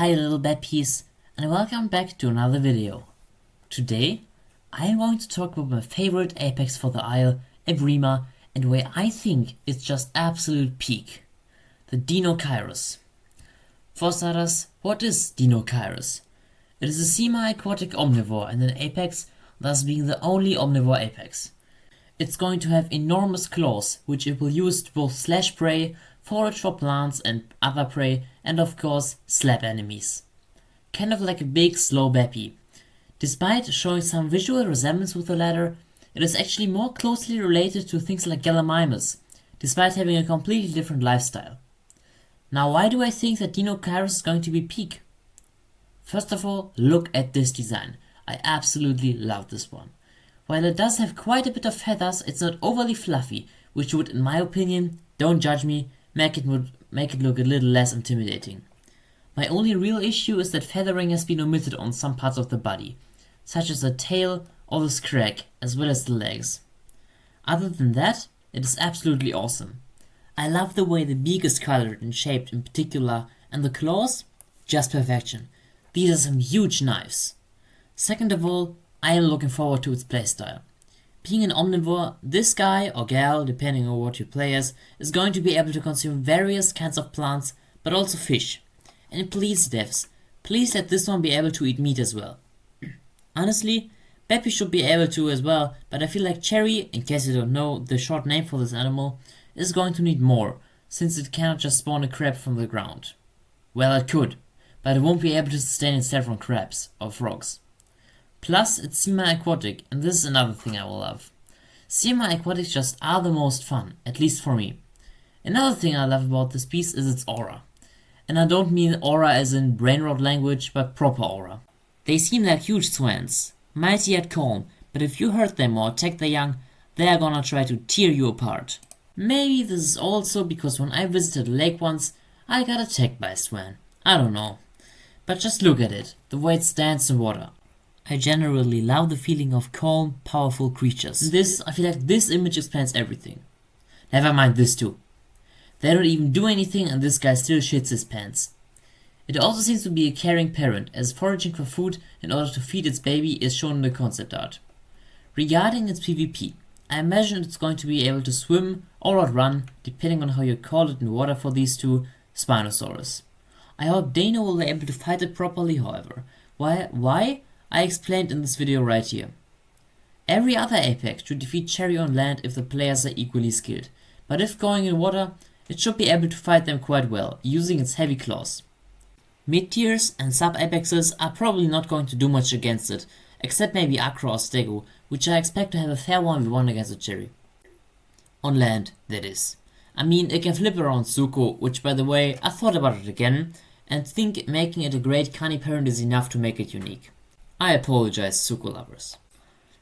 Hi little Beppies, and welcome back to another video. Today I am going to talk about my favorite apex for the Isle, Ebrima, and where I think it's just absolute peak. The Dinosaurus. For starters, what is Dinosaurus? It is a semi-aquatic omnivore and an apex, thus being the only omnivore apex. It's going to have enormous claws, which it will use to both slash prey, forage for plants and other prey, and of course slap enemies. Kind of like a big slow Beppy. Despite showing some visual resemblance with the latter, it is actually more closely related to things like Gallimimus, despite having a completely different lifestyle. Now why do I think that Dinosaurus is going to be peak? First of all, look at this design. I absolutely love this one. While it does have quite a bit of feathers, it's not overly fluffy, which would, in my opinion, don't judge me, make it look a little less intimidating. My only real issue is that feathering has been omitted on some parts of the body, such as the tail or the scrag, as well as the legs. Other than that, it is absolutely awesome. I love the way the beak is colored and shaped in particular, and the claws, just perfection. These are some huge knives. Second of all, I am looking forward to its playstyle. Being an omnivore, this guy or gal, depending on what you play as, is going to be able to consume various kinds of plants, but also fish. And please devs, please let this one be able to eat meat as well. Honestly, Beppy should be able to as well, but I feel like Cherry, in case you don't know the short name for this animal, is going to need more, since it cannot just spawn a crab from the ground. Well, it could, but it won't be able to sustain itself from crabs or frogs. Plus, it's semi-aquatic, and this is another thing I will love. Semi-aquatics just are the most fun, at least for me. Another thing I love about this piece is its aura. And I don't mean aura as in brainrot language, but proper aura. They seem like huge swans, mighty yet calm, but if you hurt them or attack their young, they are gonna try to tear you apart. Maybe this is also because when I visited a lake once, I got attacked by a swan. I don't know. But just look at it, the way it stands in water. I generally love the feeling of calm, powerful creatures. I feel like this image explains everything. Never mind this too. They don't even do anything and this guy still shits his pants. It also seems to be a caring parent, as foraging for food in order to feed its baby is shown in the concept art. Regarding its PvP, I imagine it's going to be able to swim or outrun, depending on how you call it in water for these two, Spinosaurus. I hope Dano will be able to fight it properly, however. Why? I explained in this video right here. Every other apex should defeat Cherry on land if the players are equally skilled, but if going in water, it should be able to fight them quite well, using its heavy claws. Mid-tiers and sub-apexes are probably not going to do much against it, except maybe Acro or Stego, which I expect to have a fair 1v1 against a Cherry. On land, that is. I mean, it can flip around Zuko, which by the way, I thought about it again, and think making it a great Kani parent is enough to make it unique. I apologize, Zuko lovers.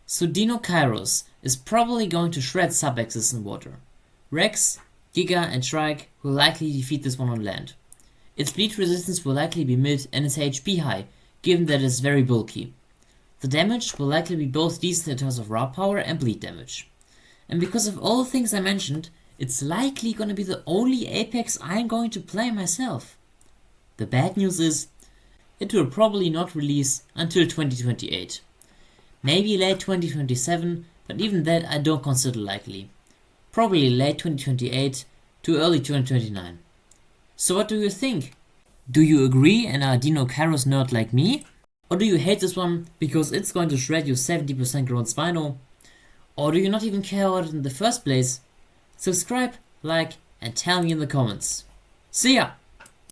So Dinosaurus is probably going to shred sub-axes in water. Rex, Giga and Shrike will likely defeat this one on land. Its bleed resistance will likely be mid and its HP high, given that it is very bulky. The damage will likely be both decent in terms of raw power and bleed damage. And because of all the things I mentioned, it's likely gonna be the only apex I'm going to play myself. The bad news is, it will probably not release until 2028. Maybe late 2027, but even that I don't consider likely. Probably late 2028 to early 2029. So what do you think? Do you agree and are a Dinosaurus nerd like me? Or do you hate this one because it's going to shred your 70% grown Spino? Or do you not even care about it in the first place? Subscribe, like, and tell me in the comments. See ya!